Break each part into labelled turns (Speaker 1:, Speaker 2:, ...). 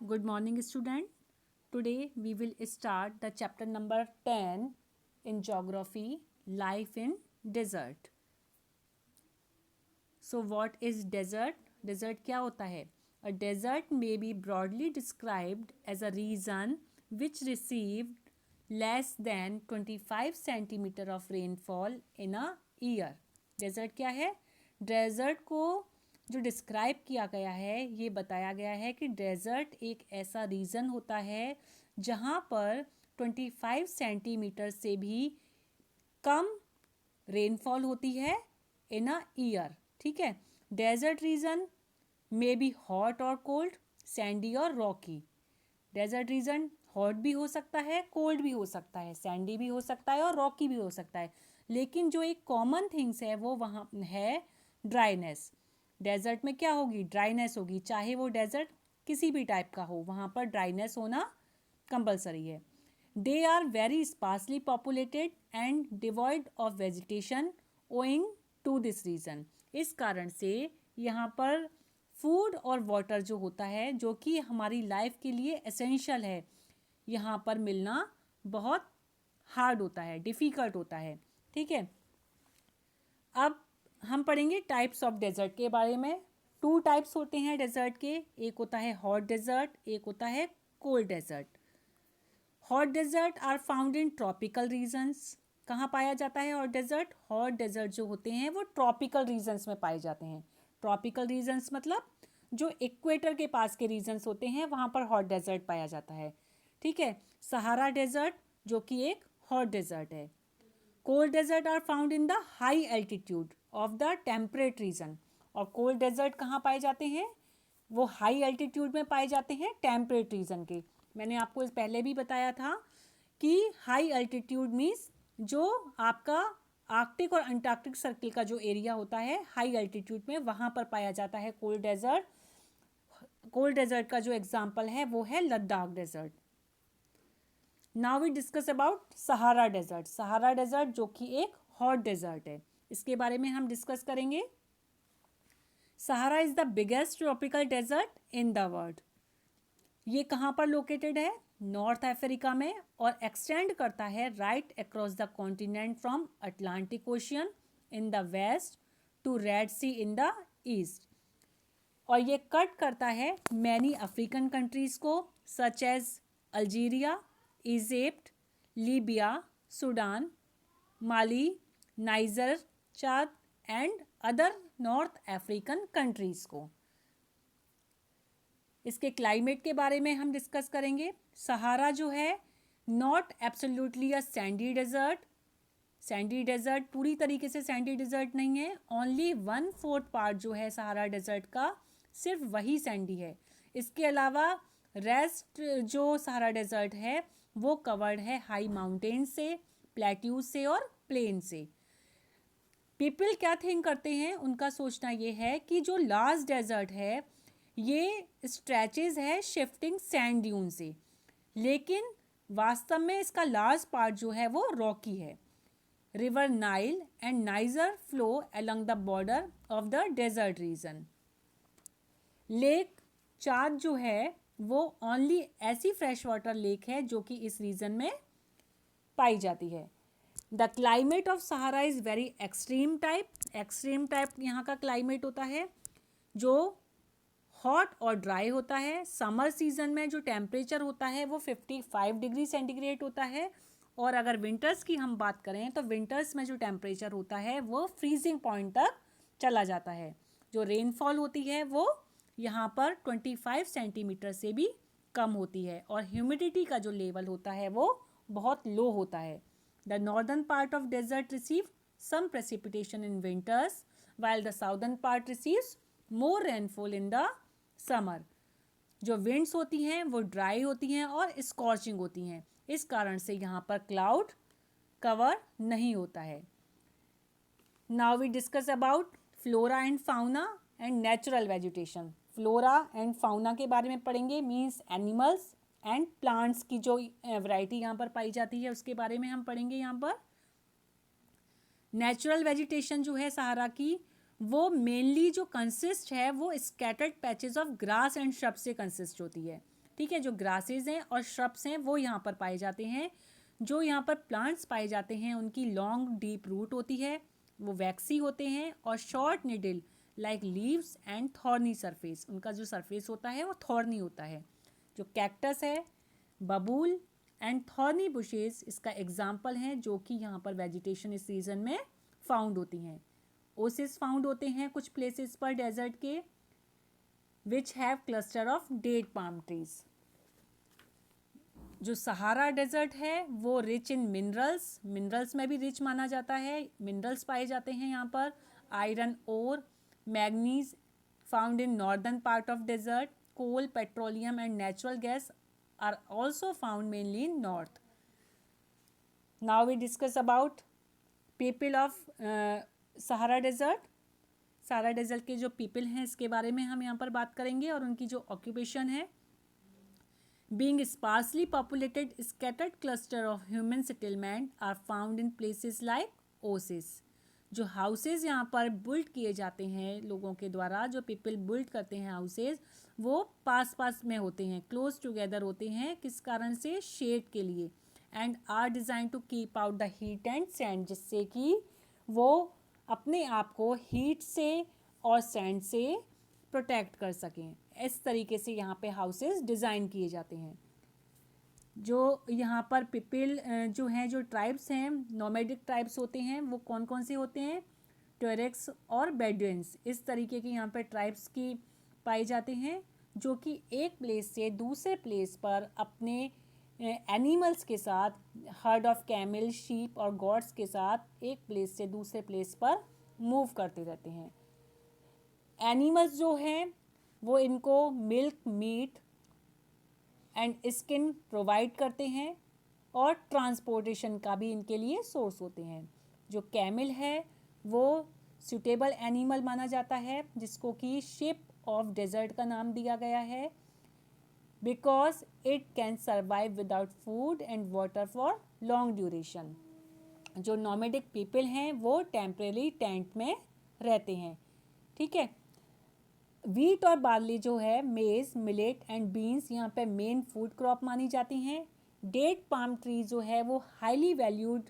Speaker 1: Good morning, student. Today we will start the chapter number 10 in geography, life in desert. So what is desert? Desert क्या होता है? A desert may be broadly described as a region which received less than 25 centimeter of rainfall in a year. Desert क्या है? Desert को जो describe किया गया है ये बताया गया है कि डेजर्ट एक ऐसा रीजन होता है जहाँ पर 25 सेंटीमीटर से भी कम रेनफॉल होती है इन अ ईयर. ठीक है. Desert region may be hot और कोल्ड, सैंडी और रॉकी. डेजर्ट रीजन हॉट भी हो सकता है, कोल्ड भी हो सकता है, सैंडी भी हो सकता है और रॉकी भी हो सकता है. लेकिन जो एक कॉमन थिंग्स है वो वहाँ है ड्राइनेस. डेजर्ट में क्या होगी? ड्राइनेस होगी. चाहे वो डेजर्ट किसी भी टाइप का हो, वहाँ पर ड्राइनेस होना कंपलसरी है. They are very sparsely populated and devoid of vegetation owing to this region. इस कारण से यहाँ पर फूड और वाटर जो होता है, जो कि हमारी लाइफ के लिए एसेंशियल है, यहाँ पर मिलना बहुत हार्ड होता है, डिफ़िकल्ट होता है. ठीक है. अब हम पढ़ेंगे टाइप्स ऑफ डेजर्ट के बारे में. 2 टाइप्स होते हैं डेजर्ट के. एक होता है हॉट डेजर्ट, एक होता है cold desert. Hot desert are found in tropical regions. कहाँ पाया जाता है हॉट डेजर्ट? हॉट डेजर्ट जो होते हैं वो ट्रॉपिकल रीजन्स में पाए जाते हैं. ट्रॉपिकल रीजन्स मतलब जो इक्वेटर के पास के रीजन्स होते हैं वहाँ पर हॉट डेजर्ट पाया जाता है. ठीक है. सहारा डेजर्ट जो कि एक हॉट डेजर्ट है. Cold desert are found in the high altitude of the temperate region. और कोल्ड डेजर्ट कहाँ पाए जाते हैं? वो हाई एल्टीट्यूड में पाए जाते हैं टेम्परेट रीजन के. मैंने आपको इस पहले भी बताया था कि हाई एल्टीट्यूड मीन्स जो आपका आर्कटिक और अंटार्कटिक सर्किल का जो एरिया होता है हाई एल्टीट्यूड में, वहाँ पर पाया जाता है कोल्ड डेजर्ट. कोल्ड डेजर्ट का जो एग्जाम्पल है वो है Ladakh desert. Now we discuss about Sahara desert. Sahara desert जो कि एक हॉट डेजर्ट है, इसके बारे में हम डिस्कस करेंगे. Sahara is the biggest tropical desert in the world. ये कहाँ पर लोकेटेड है? नॉर्थ अफ्रीका में, और एक्सटेंड करता है right across the continent from Atlantic Ocean in the west to Red Sea in the east. और ये कट करता है मैनी अफ्रीकन कंट्रीज को such as Algeria, Egypt, Libya, Sudan, Mali, Niger, Chad and other North African countries को. इसके climate के बारे में हम डिस्कस करेंगे. सहारा जो है not absolutely a sandy desert. Sandy desert पूरी तरीके से सैंडी डेजर्ट नहीं है. ओनली 1/4 पार्ट जो है सहारा डेजर्ट का सिर्फ वही सैंडी है. इसके अलावा रेस्ट जो सहारा डेजर्ट है वो कवर्ड है हाई माउंटेन से, प्लेट्यूज से और प्लेन से. पीपल क्या थिंक करते हैं, उनका सोचना ये है कि जो लास्ट डेजर्ट है ये स्ट्रेचेज है शिफ्टिंग सैंड ड्यून से, लेकिन वास्तव में इसका लास्ट पार्ट जो है वो रॉकी है. River Nile and Niger flow along the border of the desert region. Lake Chad जो है वो ओनली ऐसी फ्रेश वाटर लेक है जो कि इस रीजन में पाई जाती है. The climate of Sahara is very extreme type. Extreme type यहाँ का क्लाइमेट होता है जो हॉट और ड्राई होता है. समर सीजन में जो टेम्परेचर होता है वो 55 डिग्री सेंटीग्रेड होता है. और अगर विंटर्स की हम बात करें तो विंटर्स में जो टेम्परेचर होता है वो फ्रीजिंग पॉइंट तक चला जाता है. जो रेनफॉल होती है वो यहाँ पर 25 सेंटीमीटर से भी कम होती है. और ह्यूमिडिटी का जो लेवल होता है वो बहुत लो होता है. The northern part of desert receive some precipitation in winters while the southern part receives more rainfall in the summer. जो विंड्स होती हैं वो ड्राई होती हैं और स्कॉर्चिंग होती हैं. इस कारण से यहाँ पर क्लाउड कवर नहीं होता है. Now we discuss about flora and fauna and natural vegetation. Flora and fauna के बारे में पढ़ेंगे, मीन्स एनिमल्स एंड प्लांट्स की जो वैरायटी यहाँ पर पाई जाती है उसके बारे में हम पढ़ेंगे. यहाँ पर नेचुरल वेजिटेशन जो है सहारा की वो मेनली जो कंसिस्ट है वो scattered patches of grass and shrub से कंसिस्ट होती है. ठीक है, जो ग्रासेस हैं और श्रब्स हैं वो यहाँ पर पाए जाते हैं। जो यहाँ पर प्लांट्स पाए जाते हैं उनकी लॉन्ग डीप रूट होती है, वो वैक्सी होते हैं और short needle like leaves and thorny surface, उनका जो सरफेस होता है वो थॉर्नी होता है। जो कैक्टस है, बबूल एंड थॉर्नी बुशेस इसका एग्जाम्पल हैं जो कि यहाँ पर वेजिटेशन इस सीजन में फाउंड होती हैं। ओसिस फाउंड होते हैं कुछ प्लेसेस पर डेजर्ट के, which have cluster of date palm trees. जो सहारा डेजर्ट है वो रिच इन मिनरल्स, मिनरल्स में भी रिच माना जाता है, मिनरल्स पाए जाते हैं यहाँ पर, iron ore, manganese found in northern part of desert, coal, petroleum and natural gas are also found mainly in north. Now we discuss about people of Sahara Desert. Sahara Desert के जो people हैं इसके बारे में हम यहाँ पर बात करेंगे और उनकी जो occupation है। Being sparsely populated, scattered cluster of human settlement are found in places like Oasis. जो हाउसेज यहाँ पर बिल्ड किए जाते हैं लोगों के द्वारा, जो पीपल बिल्ड करते हैं हाउसेज, वो पास पास में होते हैं, क्लोज टुगेदर होते हैं। किस कारण से? शेड के लिए। And are design to keep out the heat and sand, जिससे कि वो अपने आप को हीट से और सैंड से प्रोटेक्ट कर सकें। इस तरीके से यहाँ पे हाउसेज डिज़ाइन किए जाते हैं। जो यहाँ पर पीपल जो हैं, जो ट्राइब्स हैं, नोमैडिक ट्राइब्स होते हैं, वो कौन कौन से होते हैं? टोरेक्स और बेडुइन्स, इस तरीके के यहाँ पर ट्राइब्स की पाए जाते हैं, जो कि एक प्लेस से दूसरे प्लेस पर अपने एनिमल्स के साथ, हर्ड ऑफ कैमल, शीप और गॉड्स के साथ एक प्लेस से दूसरे प्लेस पर मूव करते रहते हैं। एनिमल्स जो हैं वो इनको milk, meat and skin provide करते हैं और ट्रांसपोर्टेशन का भी इनके लिए सोर्स होते हैं। जो कैमल है वो सूटेबल एनिमल माना जाता है, जिसको कि शिप ऑफ डेजर्ट का नाम दिया गया है, because it can survive without food and water for long duration. जो नॉमेडिक पीपल हैं वो टेम्परेरी टेंट में रहते हैं। ठीक है, वीट और बार्ली जो है, मेज, मिलेट एंड बीन्स यहाँ पे मेन फूड क्रॉप मानी जाती हैं। डेट पाम ट्री जो है वो हाईली वैल्यूड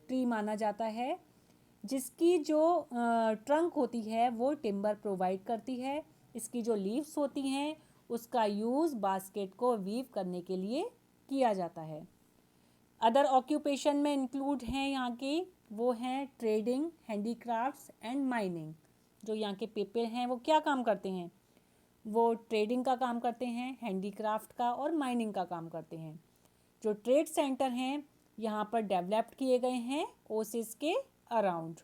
Speaker 1: ट्री माना जाता है, जिसकी जो ट्रंक होती है वो टिम्बर प्रोवाइड करती है। इसकी जो लीव्स होती हैं उसका यूज़ बास्केट को वीव करने के लिए किया जाता है। अदर ऑक्यूपेशन में इंक्लूड हैं यहाँ की, वो हैं ट्रेडिंग, हैंडीक्राफ्ट्स एंड माइनिंग। जो यहाँ के पीपल हैं वो क्या काम करते हैं? वो ट्रेडिंग का काम करते हैं, हैंडीक्राफ्ट का और माइनिंग का काम करते हैं। जो ट्रेड सेंटर हैं यहाँ पर डेवलप्ड किए गए हैं ओसिस के around.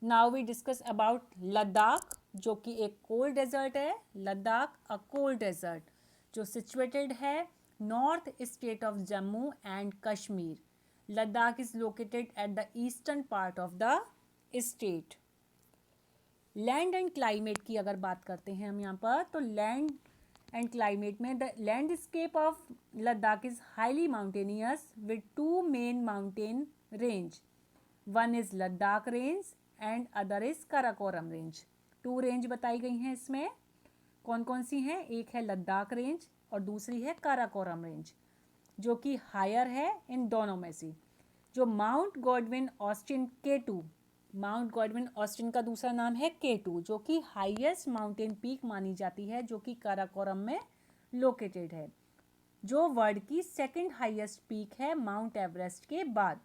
Speaker 1: Now we discuss about Ladakh, जो कि एक कोल्ड डेजर्ट है। लद्दाख अ कोल्ड डेजर्ट जो सिचुएटेड है north state of Jammu and Kashmir. Ladakh is located at the eastern part of the state. Land and climate की अगर बात करते हैं हम यहाँ पर, तो लैंड एंड क्लाइमेट में the landscape of Ladakh is highly mountainous with two main mountain range. One is Ladakh range and other is Karakoram range. Two range बताई गई हैं इसमें। कौन कौन सी हैं? एक है लद्दाख रेंज और दूसरी है काराकोरम रेंज, जो कि हायर है इन दोनों में से। जो mount Godwin Austen K2, mount Godwin Austen का दूसरा नाम है K2, जो कि हाईएस्ट माउंटेन पीक मानी जाती है, जो कि काराकोरम में लोकेटेड है, जो वर्ल्ड की सेकंड हाईएस्ट पीक है माउंट एवरेस्ट के बाद।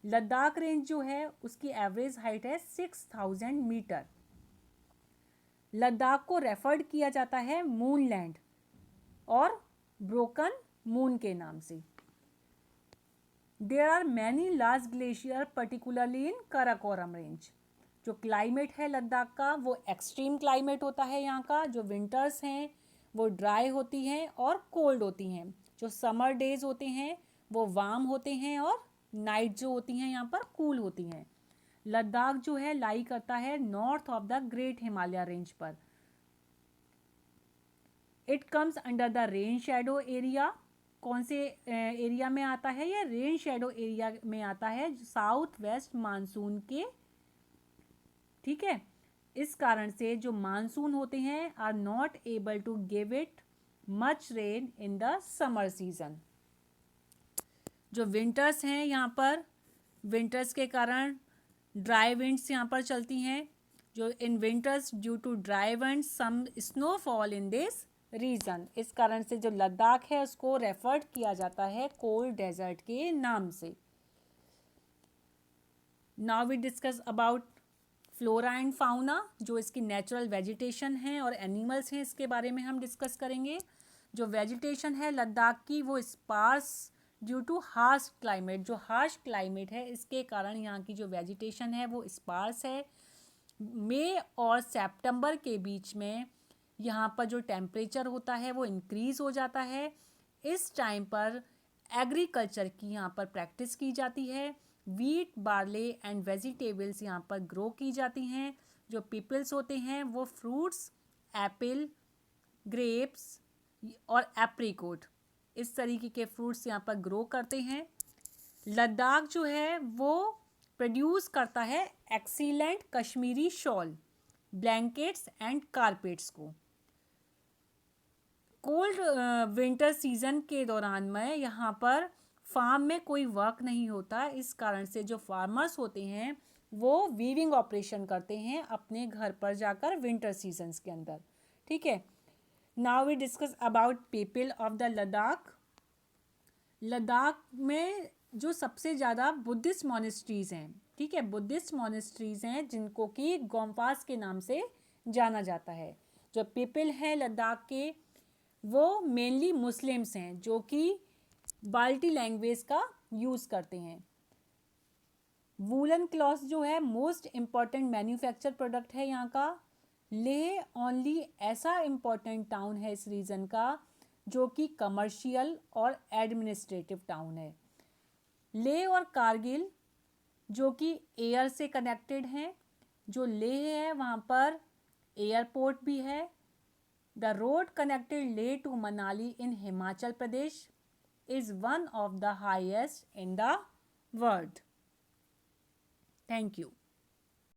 Speaker 1: लद्दाख रेंज जो है उसकी एवरेज हाइट है 6000 मीटर। लद्दाख को रेफर्ड किया जाता है मूनलैंड और ब्रोकन मून के नाम से। There are many large glacier particularly in Karakoram range. जो क्लाइमेट है लद्दाख का वो एक्सट्रीम क्लाइमेट होता है यहाँ का। जो विंटर्स हैं वो ड्राई होती हैं और कोल्ड होती हैं। जो समर डेज होते हैं वो वार्म होते हैं और नाइट जो होती हैं यहाँ पर कूल होती हैं। लद्दाख जो है लाई करता है north of the great Himalaya range पर। It comes under the rain shadow area. कौन से एरिया में आता है? ये रेन शेडो एरिया में आता है, साउथ वेस्ट मानसून के। ठीक है, इस कारण से जो मानसून होते हैं are not able to give it much rain in the summer season. जो विंटर्स हैं यहाँ पर, विंटर्स के कारण ड्राई विंड्स यहाँ पर चलती हैं। जो in winters due to dry winds some snowfall in this region, इस कारण से जो लद्दाख है उसको रेफर्ड किया जाता है कोल्ड डेजर्ट के नाम से। Now we discuss about flora and fauna, जो इसकी नेचुरल वेजिटेशन है और एनिमल्स हैं, इसके बारे में हम डिस्कस करेंगे। जो वेजिटेशन है लद्दाख की वो sparse due to harsh climate, जो हार्श क्लाइमेट है इसके कारण यहाँ की जो वेजिटेशन है वो स्पार्स है। मई और सितंबर के बीच में यहाँ पर जो टेम्परेचर होता है वो इंक्रीज़ हो जाता है। इस टाइम पर एग्रीकल्चर की यहाँ पर प्रैक्टिस की जाती है। वीट, बार्ले एंड वेजिटेबल्स यहाँ पर ग्रो की जाती हैं। जो पीपल्स होते हैं वो फ्रूट्स, एप्पल, ग्रेप्स और एप्रिकोट, इस तरीके के फ्रूट्स यहाँ पर ग्रो करते हैं। लद्दाख जो है वो प्रोड्यूस करता है excellent Kashmiri shawl, blankets and carpets को। कोल्ड विंटर सीजन के दौरान में यहाँ पर फार्म में कोई वर्क नहीं होता, इस कारण से जो फार्मर्स होते हैं वो वीविंग ऑपरेशन करते हैं अपने घर पर जाकर विंटर सीजन्स के अंदर। ठीक है, now we discuss about people of the Ladakh. Ladakh में जो सबसे ज़्यादा बुद्धिस्ट मॉनेस्ट्रीज़ हैं, ठीक है, बुद्धिस्ट मॉनेस्ट्रीज़ हैं जिनको कि गोम्पास के नाम से जाना जाता है। जो पीपल हैं लद्दाख के वो मेनली मुस्लिम्स हैं जो कि बाल्टी लैंग्वेज का यूज़ करते हैं। वूलन क्लॉथ जो है मोस्ट इम्पॉर्टेंट मैन्युफैक्चर प्रोडक्ट है यहाँ का। लेह ओनली ऐसा इम्पॉर्टेंट टाउन है इस रीजन का जो कि कमर्शियल और एडमिनिस्ट्रेटिव टाउन है। लेह और कारगिल जो कि एयर से कनेक्टेड हैं। जो लेह है वहाँ पर एयरपोर्ट भी है। The road connected Leh to Manali in Himachal Pradesh is one of the highest in the world. Thank you.